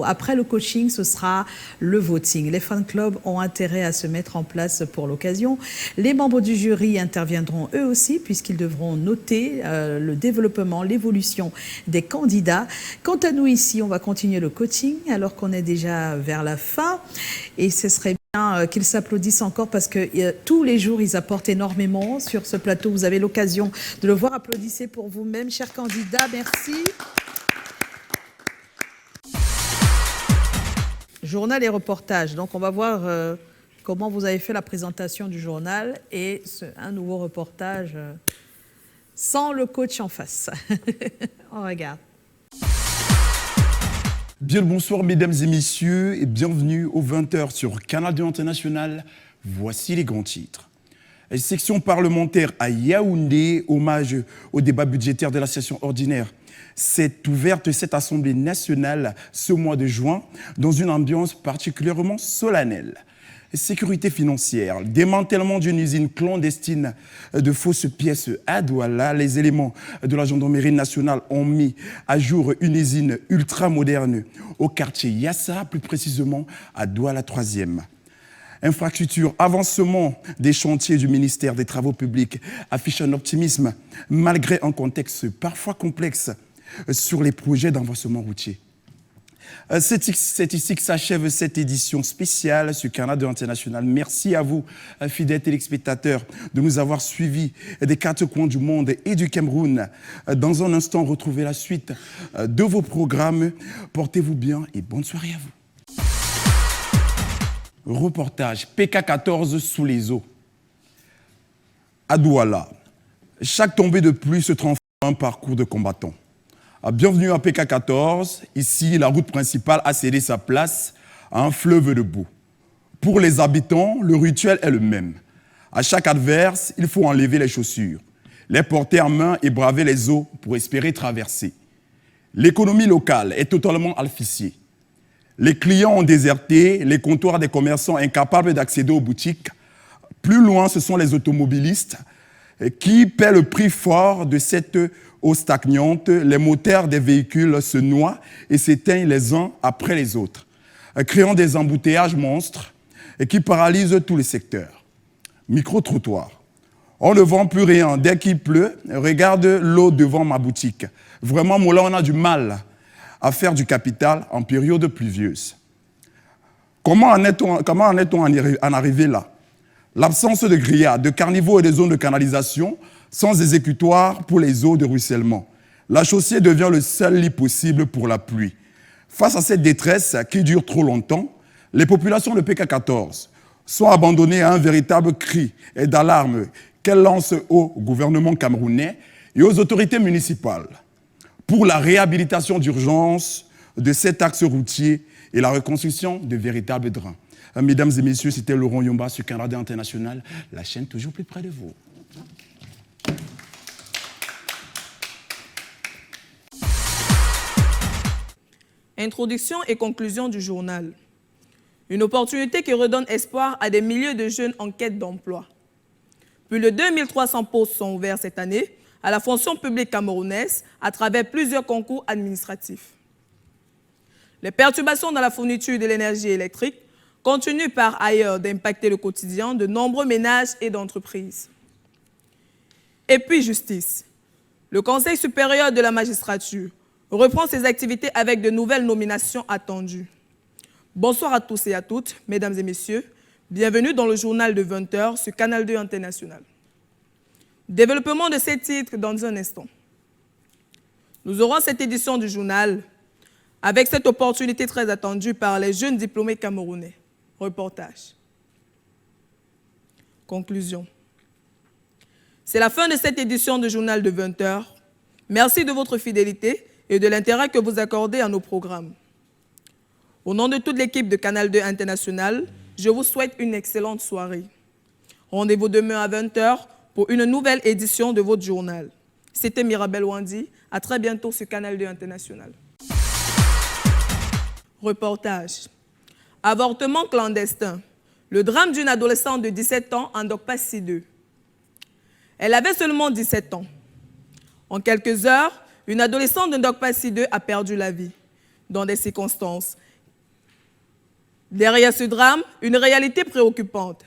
Après le coaching, ce sera le voting. Les fan clubs ont intérêt à se mettre en place pour l'occasion. Les membres du jury interviendront eux aussi puisqu'ils devront noter le développement, l'évolution des candidats. Quant à nous ici, on va continuer le coaching alors qu'on est déjà vers la fin. Et ce serait bien qu'ils s'applaudissent encore parce que tous les jours, ils apportent énormément sur ce plateau. Vous avez l'occasion de le voir. Applaudissez pour vous-même, chers candidats. Merci. Journal et reportage. Donc, on va voir comment vous avez fait la présentation du journal et un nouveau reportage sans le coach en face. On regarde. Bien le bonsoir, mesdames et messieurs, et bienvenue aux 20h sur Canal 2 International. Voici les grands titres. Section parlementaire à Yaoundé, hommage au débat budgétaire de la session ordinaire. C'est ouverte cette Assemblée nationale ce mois de juin dans une ambiance particulièrement solennelle. Sécurité financière, démantèlement d'une usine clandestine de fausses pièces à Douala. Les éléments de la gendarmerie nationale ont mis à jour une usine ultra-moderne au quartier Yassa, plus précisément à Douala 3e. Infrastructure, avancement des chantiers du ministère des Travaux publics affiche un optimisme malgré un contexte parfois complexe sur les projets d'avancement routier. C'est ici que s'achève cette édition spéciale sur Canal 2 International. Merci à vous, fidèles téléspectateurs, de nous avoir suivis des quatre coins du monde et du Cameroun. Dans un instant, retrouvez la suite de vos programmes. Portez-vous bien et bonne soirée à vous. Reportage PK14 sous les eaux. À Douala, chaque tombée de pluie se transforme en un parcours de combattants. Bienvenue à PK14. Ici, la route principale a cédé sa place à un fleuve de boue. Pour les habitants, le rituel est le même. À chaque adverse, il faut enlever les chaussures, les porter en main et braver les eaux pour espérer traverser. L'économie locale est totalement asphyxiée. Les clients ont déserté, les comptoirs des commerçants incapables d'accéder aux boutiques. Plus loin, ce sont les automobilistes qui paient le prix fort de cette eau stagnante. Les moteurs des véhicules se noient et s'éteignent les uns après les autres, créant des embouteillages monstres qui paralysent tous les secteurs. Micro-trottoir. On ne vend plus rien. Dès qu'il pleut, regarde l'eau devant ma boutique. Vraiment, là, on a du mal à faire du capital en période pluvieuse. Comment en est-on en arrivé là? L'absence de grillades, de carnivaux et de zones de canalisation, sans exécutoire pour les eaux de ruissellement. La chaussée devient le seul lit possible pour la pluie. Face à cette détresse qui dure trop longtemps, les populations de PK14 sont abandonnées à un véritable cri d'alarme qu'elles lancent au gouvernement camerounais et aux autorités municipales pour la réhabilitation d'urgence de cet axe routier et la reconstruction de véritables drains. Mesdames et messieurs, c'était Laurent Yomba sur Canal 2 International, la chaîne toujours plus près de vous. Introduction et conclusion du journal. Une opportunité qui redonne espoir à des milliers de jeunes en quête d'emploi. Plus de 2300 postes sont ouverts cette année à la fonction publique camerounaise à travers plusieurs concours administratifs. Les perturbations dans la fourniture de l'énergie électrique continuent par ailleurs d'impacter le quotidien de nombreux ménages et d'entreprises. Et puis justice. Le Conseil supérieur de la magistrature reprend ses activités avec de nouvelles nominations attendues. Bonsoir à tous et à toutes, mesdames et messieurs. Bienvenue dans le journal de 20h sur Canal 2 International. Développement de ces titres dans un instant. Nous aurons cette édition du journal avec cette opportunité très attendue par les jeunes diplômés camerounais. Reportage. Conclusion. C'est la fin de cette édition du journal de 20h. Merci de votre fidélité et de l'intérêt que vous accordez à nos programmes. Au nom de toute l'équipe de Canal 2 International, je vous souhaite une excellente soirée. Rendez-vous demain à 20h pour une nouvelle édition de votre journal. C'était Mirabel Wandi. À très bientôt sur Canal 2 International. Reportage. Avortement clandestin. Le drame d'une adolescente de 17 ans en Ndokpassi 2. Elle avait seulement 17 ans. En quelques heures, une adolescente de Ndokpassi 2 a perdu la vie. dans des circonstances. Derrière ce drame, une réalité préoccupante.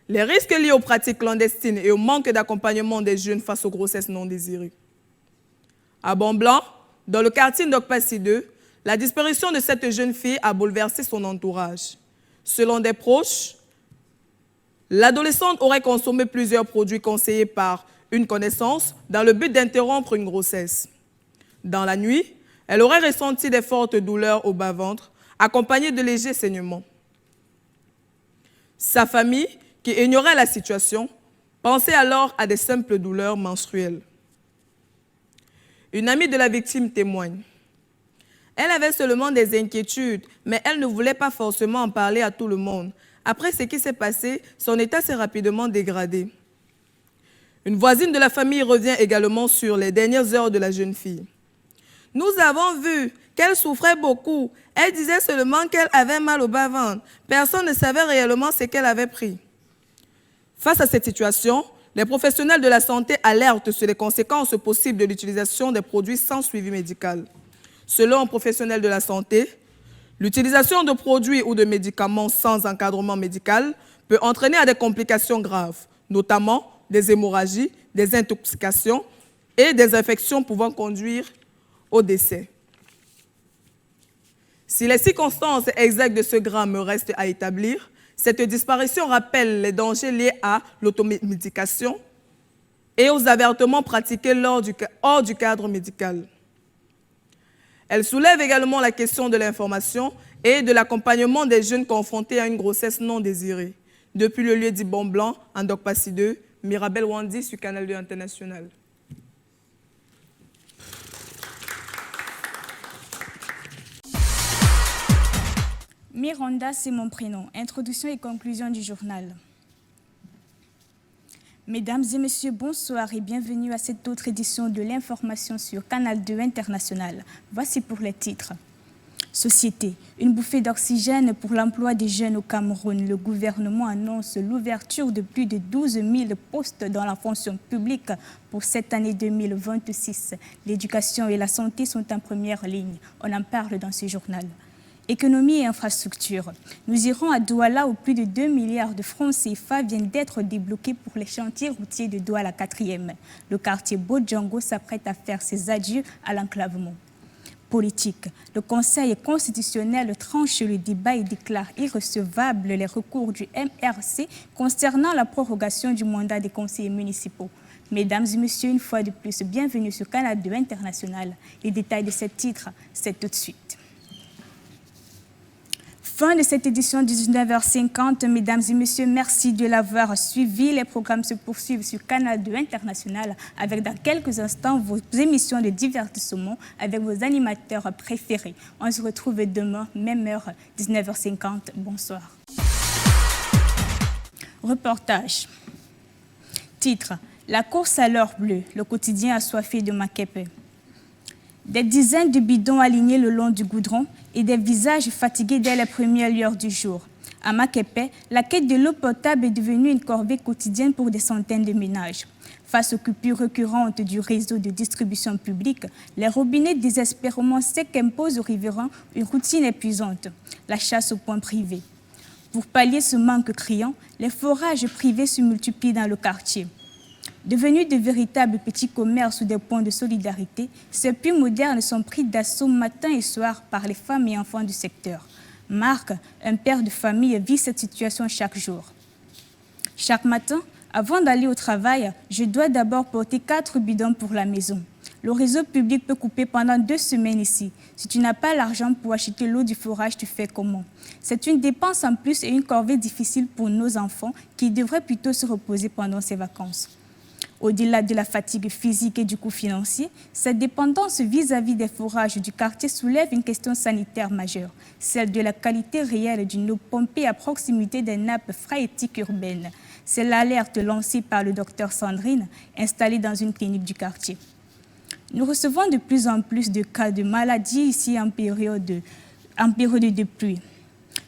Les risques liés aux pratiques clandestines et au manque d'accompagnement des jeunes face aux grossesses non désirées. À Bonblanc, dans le quartier Ndokpassi 2, la disparition de cette jeune fille a bouleversé son entourage. Selon des proches, l'adolescente aurait consommé plusieurs produits conseillés par une connaissance dans le but d'interrompre une grossesse. Dans la nuit, elle aurait ressenti des fortes douleurs au bas-ventre, accompagnées de légers saignements. Sa famille, qui ignorait la situation, pensait alors à des simples douleurs menstruelles. Une amie de la victime témoigne. Elle avait seulement des inquiétudes, mais elle ne voulait pas forcément en parler à tout le monde. Après ce qui s'est passé, son état s'est rapidement dégradé. Une voisine de la famille revient également sur les dernières heures de la jeune fille. Nous avons vu qu'elle souffrait beaucoup. Elle disait seulement qu'elle avait mal au bas-ventre. Personne ne savait réellement ce qu'elle avait pris. Face à cette situation, les professionnels de la santé alertent sur les conséquences possibles de l'utilisation des produits sans suivi médical. Selon un professionnel de la santé, l'utilisation de produits ou de médicaments sans encadrement médical peut entraîner à des complications graves, notamment des hémorragies, des intoxications et des infections pouvant conduire au décès. Si les circonstances exactes de ce drame restent à établir, cette disparition rappelle les dangers liés à l'automédication et aux avortements pratiqués hors du cadre médical. Elle soulève également la question de l'information et de l'accompagnement des jeunes confrontés à une grossesse non désirée. Depuis le lieu dit Bonblanc, en Ndokpassi 2, Mirabel Wandi sur Canal 2 International. Miranda, c'est mon prénom. Introduction et conclusion du journal. Mesdames et messieurs, bonsoir et bienvenue à cette autre édition de l'information sur Canal 2 International. Voici pour les titres. Société, une bouffée d'oxygène pour l'emploi des jeunes au Cameroun. Le gouvernement annonce l'ouverture de plus de 12 000 postes dans la fonction publique pour cette année 2026. L'éducation et la santé sont en première ligne. On en parle dans ce journal. Économie et infrastructure. Nous irons à Douala où plus de 2 milliards de francs CFA viennent d'être débloqués pour les chantiers routiers de Douala 4e. Le quartier Bodjango s'apprête à faire ses adieux à l'enclavement. Politique. Le Conseil constitutionnel tranche le débat et déclare irrecevables les recours du MRC concernant la prorogation du mandat des conseillers municipaux. Mesdames et messieurs, une fois de plus, bienvenue sur Canal 2 International. Les détails de ce titre, c'est tout de suite. Fin de cette édition 19h50. Mesdames et messieurs, merci de l'avoir suivi. Les programmes se poursuivent sur Canal 2 International avec dans quelques instants vos émissions de divertissement avec vos animateurs préférés. On se retrouve demain, même heure, 19h50. Bonsoir. Reportage. Titre. La course à l'or bleue, le quotidien assoiffé de Makepe. Des dizaines de bidons alignés le long du goudron et des visages fatigués dès les premières lueurs du jour. À Makepe, la quête de l'eau potable est devenue une corvée quotidienne pour des centaines de ménages. Face aux coupures récurrentes du réseau de distribution publique, les robinets désespérément secs imposent aux riverains une routine épuisante, la chasse aux points privés. Pour pallier ce manque criant, les forages privés se multiplient dans le quartier. Devenus de véritables petits commerces ou des points de solidarité, ces puits modernes sont pris d'assaut matin et soir par les femmes et enfants du secteur. Marc, un père de famille, vit cette situation chaque jour. Chaque matin, avant d'aller au travail, je dois d'abord porter 4 bidons pour la maison. Le réseau public peut couper pendant 2 semaines ici. Si tu n'as pas l'argent pour acheter l'eau du forage, tu fais comment? C'est une dépense en plus et une corvée difficile pour nos enfants qui devraient plutôt se reposer pendant ces vacances. Au-delà de la fatigue physique et du coût financier, cette dépendance vis-à-vis des forages du quartier soulève une question sanitaire majeure, celle de la qualité réelle d'une eau pompée à proximité des nappes phréatiques urbaines. C'est l'alerte lancée par le docteur Sandrine, installée dans une clinique du quartier. Nous recevons de plus en plus de cas de maladies ici en période de pluie,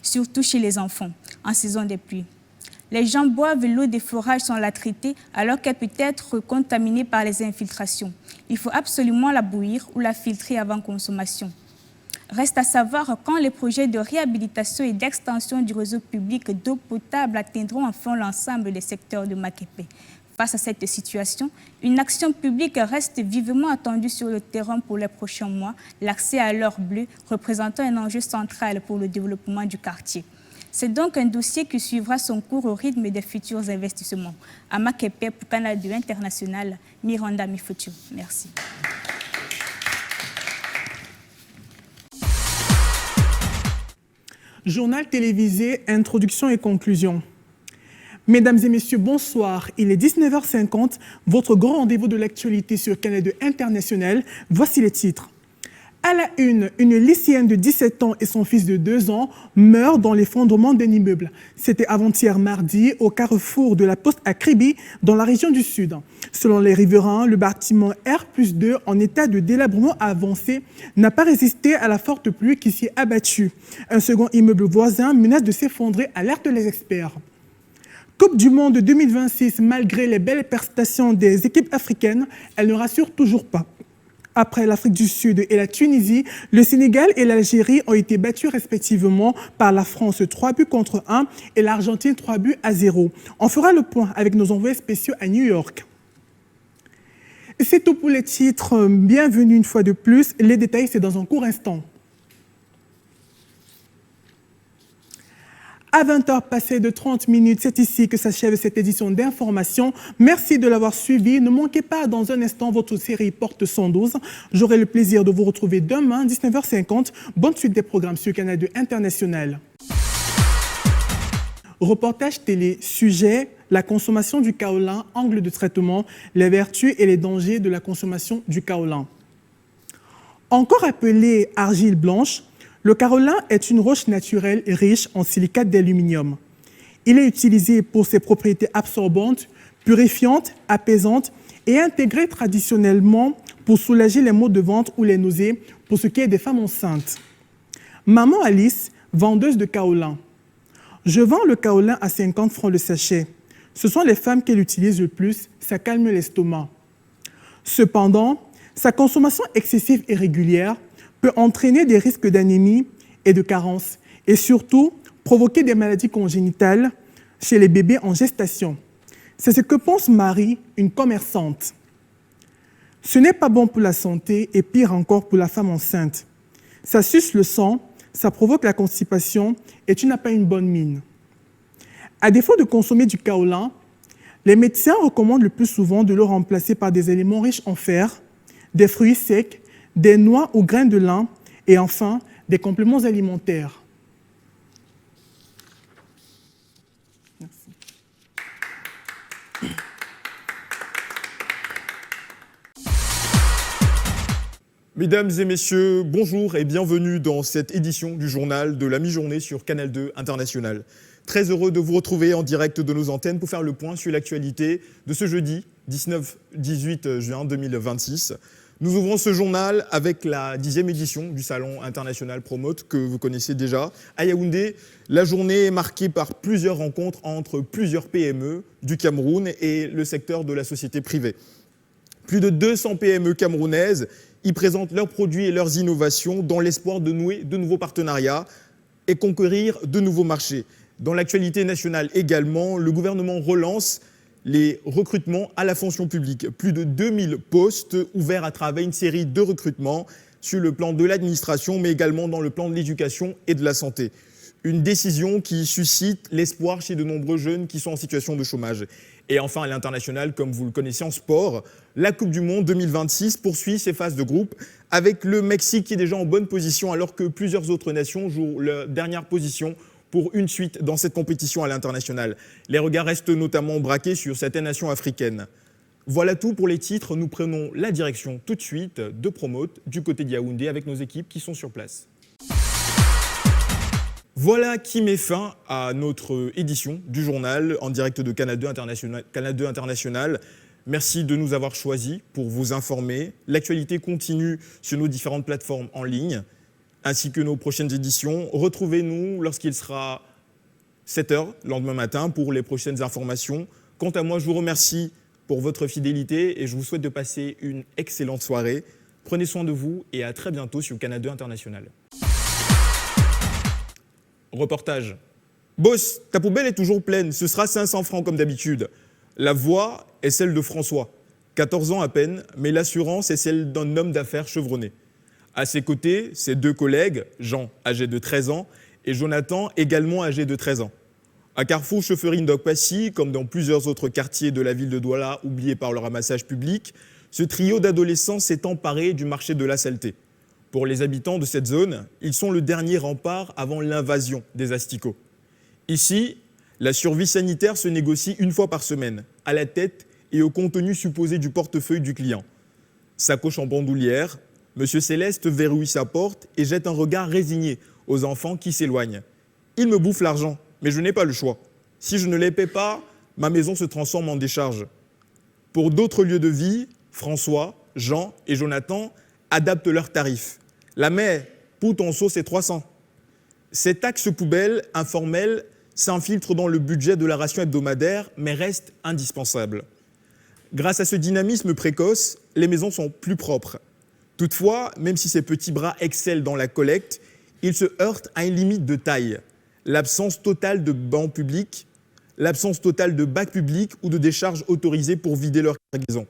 surtout chez les enfants, en saison des pluies. Les gens boivent l'eau des forages sans la traiter alors qu'elle peut être contaminée par les infiltrations. Il faut absolument la bouillir ou la filtrer avant consommation. Reste à savoir quand les projets de réhabilitation et d'extension du réseau public d'eau potable atteindront enfin l'ensemble des secteurs de Makepe. Face à cette situation, une action publique reste vivement attendue sur le terrain pour les prochains mois, l'accès à l'or bleu représentant un enjeu central pour le développement du quartier. C'est donc un dossier qui suivra son cours au rythme des futurs investissements. À Makepe pour Canal 2 International, Miranda Mifotu. Merci. Journal télévisé, introduction et conclusion. Mesdames et messieurs, bonsoir. Il est 19h50, votre grand rendez-vous de l'actualité sur Canal 2 International. Voici les titres. À la une lycéenne de 17 ans et son fils de 2 ans meurent dans l'effondrement d'un immeuble. C'était avant-hier mardi au carrefour de la Poste à Kribi, dans la région du Sud. Selon les riverains, le bâtiment R+2, en état de délabrement avancé, n'a pas résisté à la forte pluie qui s'y est abattue. Un second immeuble voisin menace de s'effondrer, alertent les experts. Coupe du Monde 2026, malgré les belles prestations des équipes africaines, elle ne rassure toujours pas. Après l'Afrique du Sud et la Tunisie, le Sénégal et l'Algérie ont été battus respectivement par la France 3-1 et l'Argentine 3-0. On fera le point avec nos envoyés spéciaux à New York. C'est tout pour les titres. Bienvenue une fois de plus. Les détails, c'est dans un court instant. À 20h passées de 30 minutes, c'est ici que s'achève cette édition d'information. Merci de l'avoir suivi. Ne manquez pas dans un instant votre série Porte 112. J'aurai le plaisir de vous retrouver demain, 19h50. Bonne suite des programmes sur Canal 2 International. Reportage télé, sujet, la consommation du kaolin, angle de traitement, les vertus et les dangers de la consommation du kaolin. Encore appelé argile blanche, le kaolin est une roche naturelle riche en silicate d'aluminium. Il est utilisé pour ses propriétés absorbantes, purifiantes, apaisantes et intégré traditionnellement pour soulager les maux de ventre ou les nausées pour ce qui est des femmes enceintes. Maman Alice, vendeuse de kaolin. Je vends le kaolin à 50 francs le sachet. Ce sont les femmes qui l'utilisent le plus, ça calme l'estomac. Cependant, sa consommation excessive et régulière peut entraîner des risques d'anémie et de carence et surtout provoquer des maladies congénitales chez les bébés en gestation. C'est ce que pense Marie, une commerçante. Ce n'est pas bon pour la santé et pire encore pour la femme enceinte. Ça suce le sang, ça provoque la constipation et tu n'as pas une bonne mine. À défaut de consommer du kaolin, les médecins recommandent le plus souvent de le remplacer par des éléments riches en fer, des fruits secs, des noix ou grains de lin et enfin des compléments alimentaires. Merci. Mesdames et messieurs, bonjour et bienvenue dans cette édition du journal de la mi-journée sur Canal 2 International. Très heureux de vous retrouver en direct de nos antennes pour faire le point sur l'actualité de ce jeudi 18 juin 2026. Nous ouvrons ce journal avec la 10e édition du Salon international Promote que vous connaissez déjà. À Yaoundé, la journée est marquée par plusieurs rencontres entre plusieurs PME du Cameroun et le secteur de la société privée. Plus de 200 PME camerounaises y présentent leurs produits et leurs innovations dans l'espoir de nouer de nouveaux partenariats et conquérir de nouveaux marchés. Dans l'actualité nationale également, le gouvernement relance les recrutements à la fonction publique. Plus de 2000 postes ouverts à travers une série de recrutements sur le plan de l'administration, mais également dans le plan de l'éducation et de la santé. Une décision qui suscite l'espoir chez de nombreux jeunes qui sont en situation de chômage. Et enfin, à l'international, comme vous le connaissez en sport, la Coupe du Monde 2026 poursuit ses phases de groupe avec le Mexique qui est déjà en bonne position alors que plusieurs autres nations jouent leur dernière position pour une suite dans cette compétition à l'international. Les regards restent notamment braqués sur certaines nations africaines. Voilà tout pour les titres. Nous prenons la direction tout de suite de Promote du côté de Yaoundé avec nos équipes qui sont sur place. Voilà qui met fin à notre édition du journal en direct de Canal 2 International. Merci de nous avoir choisis pour vous informer. L'actualité continue sur nos différentes plateformes en ligne, ainsi que nos prochaines éditions. Retrouvez-nous lorsqu'il sera 7h le lendemain matin pour les prochaines informations. Quant à moi, je vous remercie pour votre fidélité et je vous souhaite de passer une excellente soirée. Prenez soin de vous et à très bientôt sur Canal 2 International. Reportage. Boss, ta poubelle est toujours pleine, ce sera 500 francs comme d'habitude. La voix est celle de François, 14 ans à peine, mais l'assurance est celle d'un homme d'affaires chevronné. À ses côtés, ses 2 collègues, Jean, âgé de 13 ans, et Jonathan, également âgé de 13 ans. À Carrefour Chefferie Ndok-Passy, comme dans plusieurs autres quartiers de la ville de Douala oubliés par le ramassage public, ce trio d'adolescents s'est emparé du marché de la saleté. Pour les habitants de cette zone, ils sont le dernier rempart avant l'invasion des asticots. Ici, la survie sanitaire se négocie 1 fois par semaine, à la tête et au contenu supposé du portefeuille du client. Sacoche en bandoulière, M. Céleste verrouille sa porte et jette un regard résigné aux enfants qui s'éloignent. Il me bouffe l'argent, mais je n'ai pas le choix. Si je ne les paie pas, ma maison se transforme en décharge. Pour d'autres lieux de vie, François, Jean et Jonathan adaptent leurs tarifs. La mère, pour ton seau, c'est 300. Ces taxes poubelles informelles s'infiltrent dans le budget de la ration hebdomadaire, mais restent indispensables. Grâce à ce dynamisme précoce, les maisons sont plus propres. Toutefois, même si ces petits bras excellent dans la collecte, ils se heurtent à une limite de taille. L'absence totale de bancs publics, l'absence totale de bacs publics ou de décharges autorisées pour vider leur cargaison.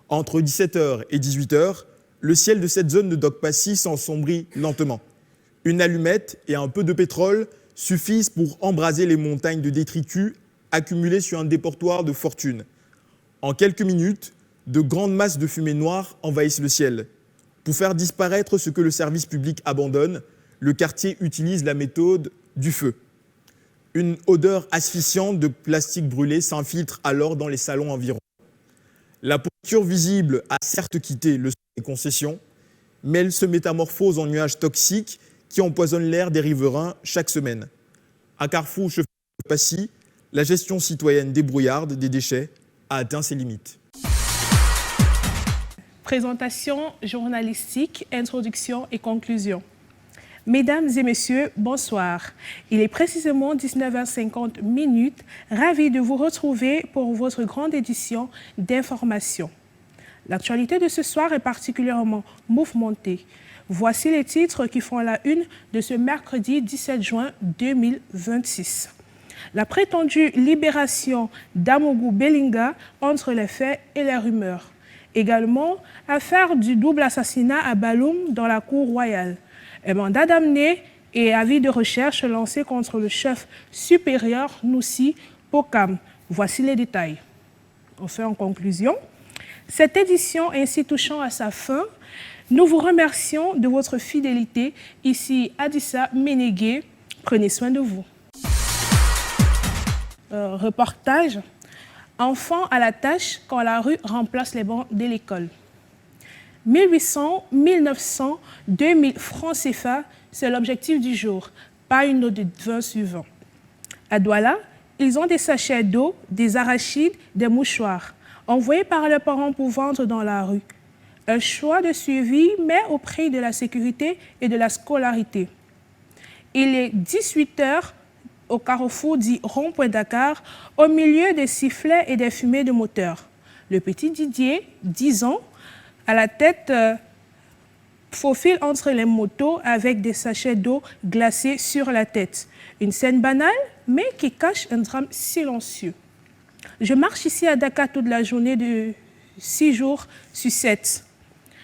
Entre 17h et 18h, le ciel de cette zone de Ndok-Passy s'ensombrit lentement. Une allumette et un peu de pétrole suffisent pour embraser les montagnes de détritus accumulées sur un déportoir de fortune. En quelques minutes, de grandes masses de fumée noire envahissent le ciel. Pour faire disparaître ce que le service public abandonne, le quartier utilise la méthode du feu. Une odeur asphyxiante de plastique brûlé s'infiltre alors dans les salons environnants. La pourriture visible a certes quitté le sol des concessions, mais elle se métamorphose en nuages toxiques qui empoisonnent l'air des riverains chaque semaine. À Carrefour Chefferie-Passy, la gestion citoyenne débrouillarde des déchets a atteint ses limites. Présentation journalistique, introduction et conclusion. Mesdames et messieurs, bonsoir. Il est précisément 19h50 minutes. Ravi de vous retrouver pour votre grande édition d'information. L'actualité de ce soir est particulièrement mouvementée. Voici les titres qui font la une de ce mercredi 17 juin 2026. La prétendue libération d'Amougou Bellinga entre les faits et les rumeurs. Également, affaire du double assassinat à Baloum dans la cour royale. Un mandat d'amener et avis de recherche lancé contre le chef supérieur Noussi Pokam. Voici les détails. Enfin, en conclusion, cette édition ainsi touchant à sa fin, nous vous remercions de votre fidélité. Ici, Adissa Ménégué, prenez soin de vous. Reportage. Enfants à la tâche quand la rue remplace les bancs de l'école. 1800, 1900, 2000 francs CFA, c'est l'objectif du jour, pas une note de 20 suivants. À Douala, ils ont des sachets d'eau, des arachides, des mouchoirs, envoyés par leurs parents pour vendre dans la rue. Un choix de suivi, mais au prix de la sécurité et de la scolarité. Il est 18h au carrefour dit Rond-Point Dakar, au milieu des sifflets et des fumées de moteur. Le petit Didier, 10 ans, à la tête, faufile entre les motos avec des sachets d'eau glacés sur la tête. Une scène banale, mais qui cache un drame silencieux. Je marche ici à Dakar toute la journée de 6 jours sur 7.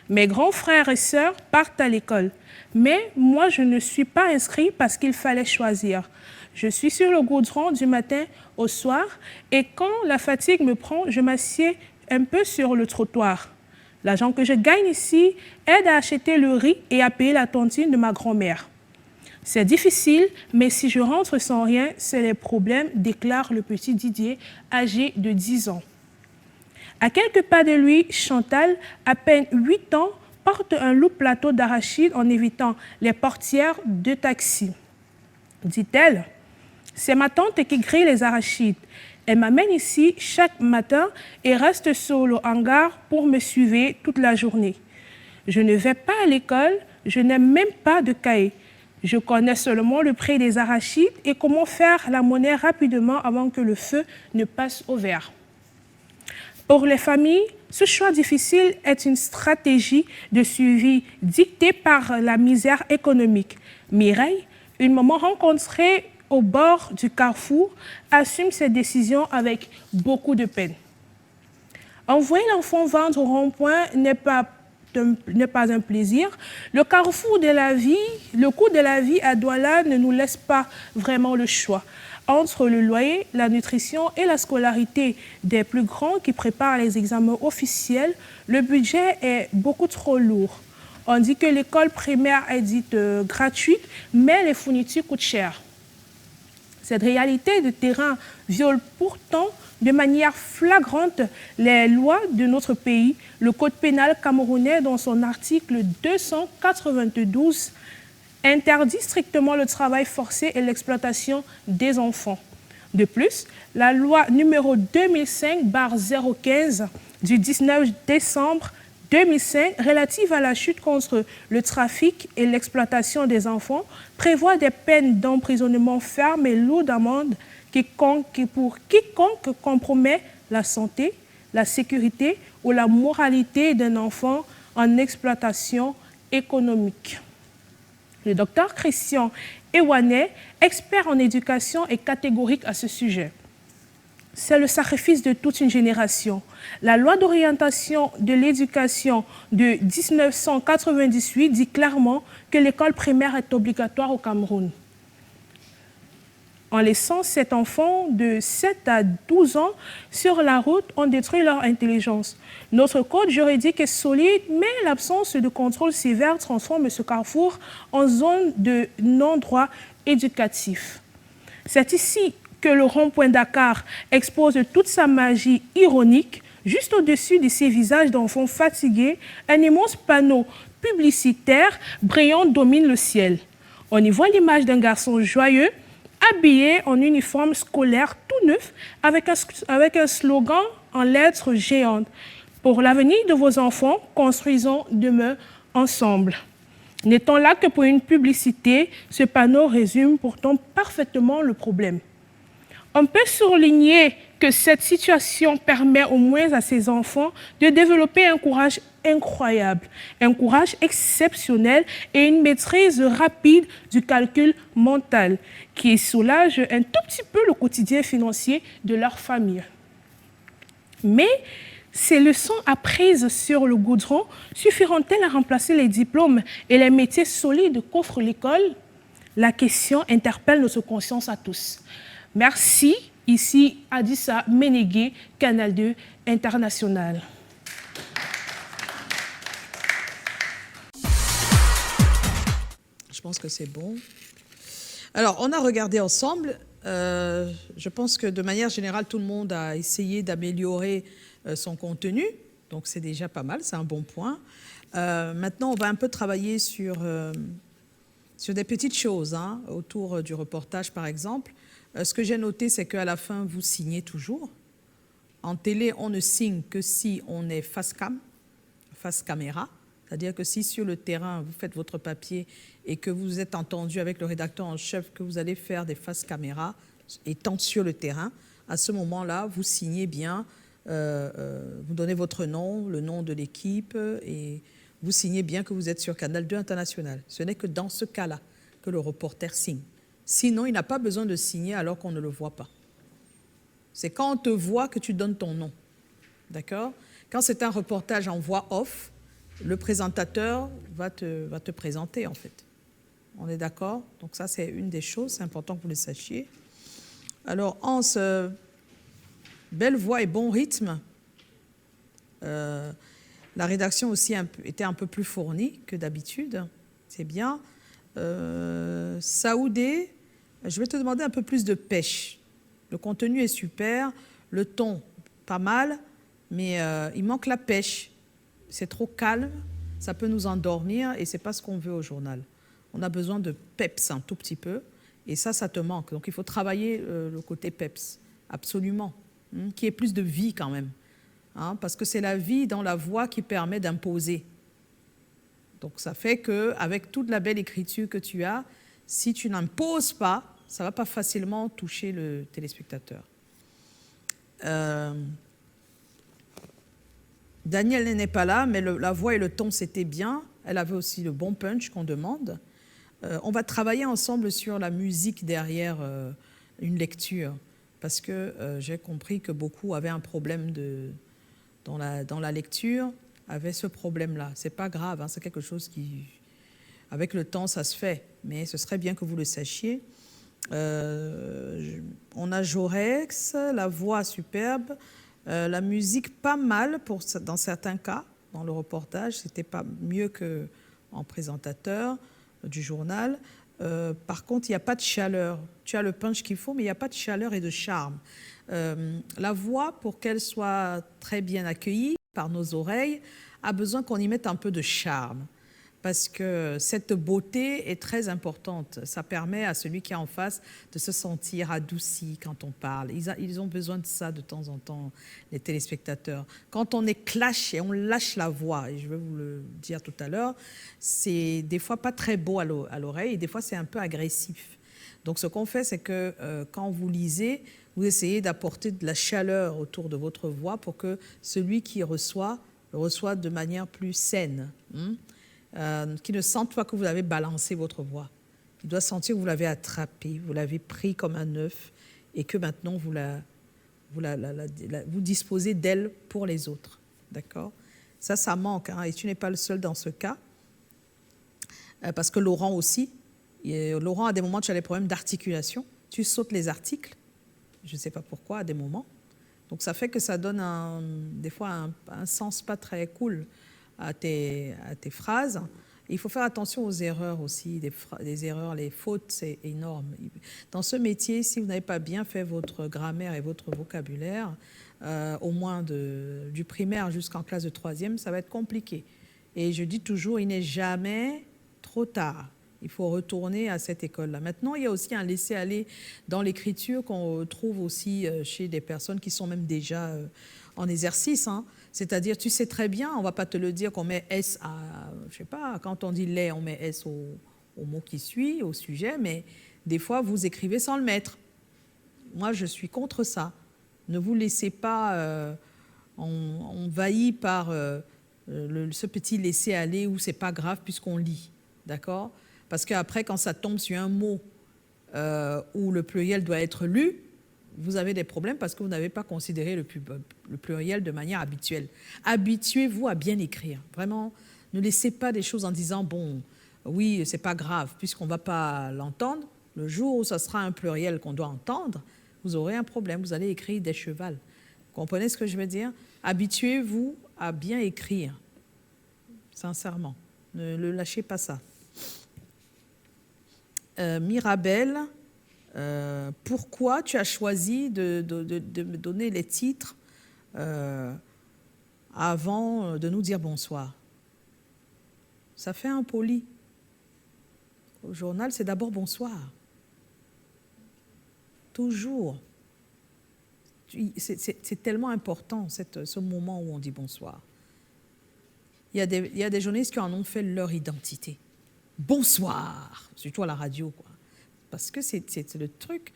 Mes grands frères et sœurs partent à l'école. Mais moi, je ne suis pas inscrit parce qu'il fallait choisir. Je suis sur le goudron du matin au soir et quand la fatigue me prend, je m'assieds un peu sur le trottoir. L'argent que je gagne ici aide à acheter le riz et à payer la tontine de ma grand-mère. C'est difficile, mais si je rentre sans rien, c'est les problèmes, déclare le petit Didier, âgé de 10 ans. À quelques pas de lui, Chantal, à peine 8 ans, porte un lourd plateau d'arachides en évitant les portières de taxi. Dit-elle, c'est ma tante qui grille les arachides. Elle m'amène ici chaque matin et reste sur le hangar pour me suivre toute la journée. Je ne vais pas à l'école, je n'ai même pas de cahier. Je connais seulement le prix des arachides et comment faire la monnaie rapidement avant que le feu ne passe au vert. Pour les familles, ce choix difficile est une stratégie de suivi dictée par la misère économique. Mireille, Une maman rencontrée au bord du carrefour assume cette décision avec beaucoup de peine. Envoyer l'enfant vendre au rond-point n'est pas un plaisir. Le carrefour de la vie, le coût de la vie à Douala ne nous laisse pas vraiment le choix. Entre le loyer, la nutrition et la scolarité des plus grands qui préparent les examens officiels, le budget est beaucoup trop lourd. On dit que l'école primaire est dite gratuite, mais les fournitures coûtent cher. Cette réalité de terrain viole pourtant de manière flagrante les lois de notre pays. Le Code pénal camerounais, dans son article 292, interdit strictement le travail forcé et l'exploitation des enfants. De plus, la loi numéro 2005/015 du 19 décembre 2005 relative à la lutte contre le trafic et l'exploitation des enfants prévoit des peines d'emprisonnement ferme et lourdes d'amende pour quiconque compromet la santé, la sécurité ou la moralité d'un enfant en exploitation économique. Le docteur Christian Ewanet, expert en éducation, est catégorique à ce sujet. C'est le sacrifice de toute une génération. La loi d'orientation de l'éducation de 1998 dit clairement que l'école primaire est obligatoire au Cameroun. En laissant cet enfant de 7 à 12 ans sur la route, on détruit leur intelligence. Notre code juridique est solide, mais l'absence de contrôle sévère transforme ce carrefour en zone de non-droit éducatif. C'est ici que le rond-point Dakar expose toute sa magie ironique. Juste au-dessus de ces visages d'enfants fatigués, un immense panneau publicitaire brillant domine le ciel. On y voit l'image d'un garçon joyeux, habillé en uniforme scolaire tout neuf, avec un slogan en lettres géantes. Pour l'avenir de vos enfants, construisons demain ensemble. N'étant là que pour une publicité, ce panneau résume pourtant parfaitement le problème. On peut souligner que cette situation permet au moins à ces enfants de développer un courage incroyable, un courage exceptionnel et une maîtrise rapide du calcul mental qui soulage un tout petit peu le quotidien financier de leur famille. Mais ces leçons apprises sur le goudron suffiront-elles à remplacer les diplômes et les métiers solides qu'offre l'école? La question interpelle notre conscience à tous. Merci. Ici, Adissa Ménégué, Canal 2 International. Je pense que c'est bon. Alors, on a regardé ensemble. Je pense que de manière générale, tout le monde a essayé d'améliorer son contenu. Donc, c'est déjà pas mal, c'est un bon point. Maintenant, on va un peu travailler sur des petites choses autour du reportage, par exemple. Ce que j'ai noté, c'est qu'à la fin, vous signez toujours. En télé, on ne signe que si on est face caméra. C'est-à-dire que si sur le terrain, vous faites votre papier et que vous êtes entendu avec le rédacteur en chef que vous allez faire des faces caméra étant sur le terrain, à ce moment-là, vous signez bien, vous donnez votre nom, le nom de l'équipe et vous signez bien que vous êtes sur Canal 2 International. Ce n'est que dans ce cas-là que le reporter signe. Sinon, il n'a pas besoin de signer alors qu'on ne le voit pas. C'est quand on te voit que tu donnes ton nom. D'accord? Quand c'est un reportage en voix off, le présentateur va te présenter, en fait. On est d'accord? Donc ça, c'est une des choses, c'est important que vous le sachiez. Alors, Hans, belle voix et bon rythme. La rédaction aussi était un peu plus fournie que d'habitude. C'est bien. Saoudé, je vais te demander un peu plus de pêche. Le contenu est super, le ton pas mal, mais il manque la pêche. C'est trop calme, ça peut nous endormir et ce n'est pas ce qu'on veut au journal. On a besoin de peps un tout petit peu et ça te manque. Donc il faut travailler le côté peps, absolument, qui ait plus de vie quand même. Parce que c'est la vie dans la voix qui permet d'imposer. Donc ça fait qu'avec toute la belle écriture que tu as, si tu n'imposes pas, ça ne va pas facilement toucher le téléspectateur. Daniel n'est pas là, mais la voix et le ton, c'était bien. Elle avait aussi le bon punch qu'on demande. On va travailler ensemble sur la musique derrière une lecture, parce que j'ai compris que beaucoup avaient un problème dans la lecture, avaient ce problème-là. C'est pas grave, hein, c'est quelque chose qui, avec le temps, ça se fait, mais ce serait bien que vous le sachiez. On a Jorex, la voix superbe, la musique pas mal dans certains cas. Dans le reportage, c'était pas mieux qu'en présentateur du journal. Par contre, il n'y a pas de chaleur. Tu as le punch qu'il faut, mais il n'y a pas de chaleur et de charme. La voix, pour qu'elle soit très bien accueillie par nos oreilles, a besoin qu'on y mette un peu de charme. Parce que cette beauté est très importante. Ça permet à celui qui est en face de se sentir adouci quand on parle. Ils ont besoin de ça de temps en temps, les téléspectateurs. Quand on est clash et on lâche la voix, et je vais vous le dire tout à l'heure, c'est des fois pas très beau à l'oreille et des fois c'est un peu agressif. Donc ce qu'on fait, c'est que quand vous lisez, vous essayez d'apporter de la chaleur autour de votre voix pour que celui qui reçoit de manière plus saine. Qui ne sente pas que vous avez balancé votre voix. Il doit sentir que vous l'avez attrapé, vous l'avez pris comme un œuf et que maintenant vous disposez d'elle pour les autres. D'accord ? Ça manque, hein, et tu n'es pas le seul dans ce cas. Parce que Laurent aussi, Laurent, à des moments, tu as des problèmes d'articulation. Tu sautes les articles, je ne sais pas pourquoi, à des moments. Donc ça fait que ça donne des fois un sens pas très cool à tes phrases. Et il faut faire attention aux erreurs aussi, les erreurs, les fautes, c'est énorme. Dans ce métier, si vous n'avez pas bien fait votre grammaire et votre vocabulaire, au moins du primaire jusqu'en classe de 3e, ça va être compliqué. Et je dis toujours, il n'est jamais trop tard. Il faut retourner à cette école-là. Maintenant, il y a aussi un laisser-aller dans l'écriture qu'on trouve aussi chez des personnes qui sont même déjà en exercice, hein. C'est-à-dire, tu sais très bien, on ne va pas te le dire qu'on met S à, je sais pas, quand on dit lait, on met S au mot qui suit, au sujet, mais des fois, vous écrivez sans le mettre. Moi, je suis contre ça. Ne vous laissez pas envahi par ce petit laisser-aller où c'est pas grave puisqu'on lit, d'accord ? Parce qu'après, quand ça tombe sur un mot où le pluriel doit être lu, vous avez des problèmes parce que vous n'avez pas considéré le pluriel de manière habituelle. Habituez-vous à bien écrire. Vraiment, ne laissez pas des choses en disant, bon, oui, c'est pas grave, puisqu'on ne va pas l'entendre. Le jour où ça sera un pluriel qu'on doit entendre, vous aurez un problème. Vous allez écrire des chevals. Vous comprenez ce que je veux dire ? Habituez-vous à bien écrire. Sincèrement. Ne lâchez pas ça. Mirabel, pourquoi tu as choisi de me donner les titres avant de nous dire bonsoir? Ça fait impoli. Au journal, c'est d'abord bonsoir. Toujours. C'est tellement important, ce moment où on dit bonsoir. Il y a des journalistes qui en ont fait leur identité. Bonsoir, surtout à la radio, quoi. Parce que c'est le truc.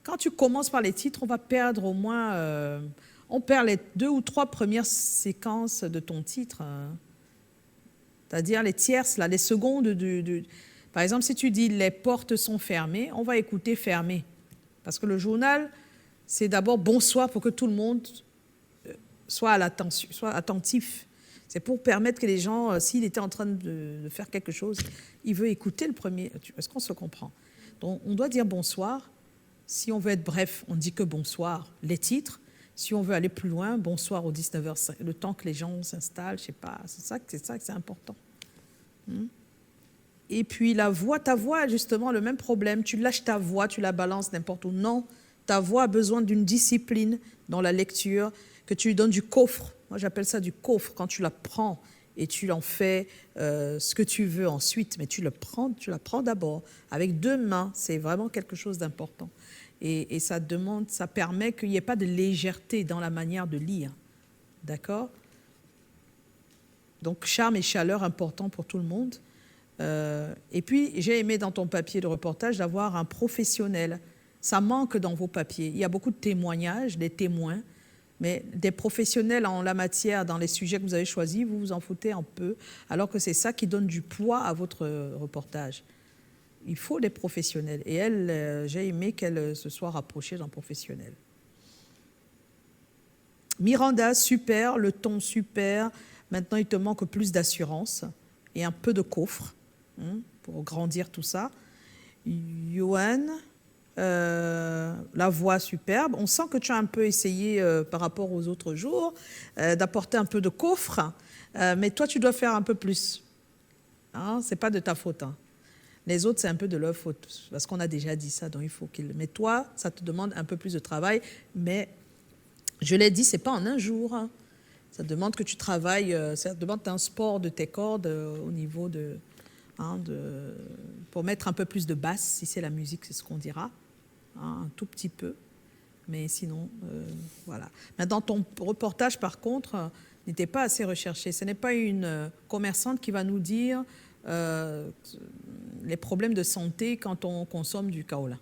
Quand tu commences par les titres, on va perdre au moins... on perd les 2 ou 3 premières séquences de ton titre. C'est-à-dire les tierces, là, les secondes. Par exemple, si tu dis « les portes sont fermées », on va écouter « fermées ». Parce que le journal, c'est d'abord « bonsoir » pour que tout le monde soit attentif. C'est pour permettre que les gens, s'il était en train de faire quelque chose, il veut écouter le premier. Est-ce qu'on se comprend? Donc, on doit dire bonsoir. Si on veut être bref, on dit que bonsoir, les titres. Si on veut aller plus loin, bonsoir aux 19h, le temps que les gens s'installent, je sais pas. C'est ça que c'est important. Et puis la voix, ta voix a justement le même problème. Tu lâches ta voix, tu la balances n'importe où. Non, ta voix a besoin d'une discipline dans la lecture, que tu lui donnes du coffre. Moi, j'appelle ça du coffre, quand tu la prends et tu en fais ce que tu veux ensuite, mais tu la prends d'abord avec 2 mains. C'est vraiment quelque chose d'important. Et ça permet qu'il n'y ait pas de légèreté dans la manière de lire. D'accord? Donc, charme et chaleur, important pour tout le monde. Et puis, j'ai aimé dans ton papier de reportage d'avoir un professionnel. Ça manque dans vos papiers. Il y a beaucoup de témoignages, des témoins, mais des professionnels en la matière, dans les sujets que vous avez choisis, vous vous en foutez un peu, alors que c'est ça qui donne du poids à votre reportage. Il faut des professionnels. Et elle, j'ai aimé qu'elle se soit rapprochée d'un professionnel. Miranda, super, le ton super. Maintenant, il te manque plus d'assurance et un peu de coffre pour grandir tout ça. Yoann, la voix superbe. On sent que tu as un peu essayé par rapport aux autres jours d'apporter un peu de coffre, mais toi, tu dois faire un peu plus. Hein, ce n'est pas de ta faute. Hein. Les autres, c'est un peu de leur faute, parce qu'on a déjà dit ça, donc il faut qu'ils... Mais toi, ça te demande un peu plus de travail, mais je l'ai dit, ce n'est pas en un jour. Hein. Ça demande que tu travailles, ça demande un sport de tes cordes au niveau de... pour mettre un peu plus de basse, si c'est la musique, c'est ce qu'on dira, hein, un tout petit peu, mais sinon, voilà. Maintenant, ton reportage, par contre, n'était pas assez recherché. Ce n'est pas une commerçante qui va nous dire les problèmes de santé quand on consomme du kaolin.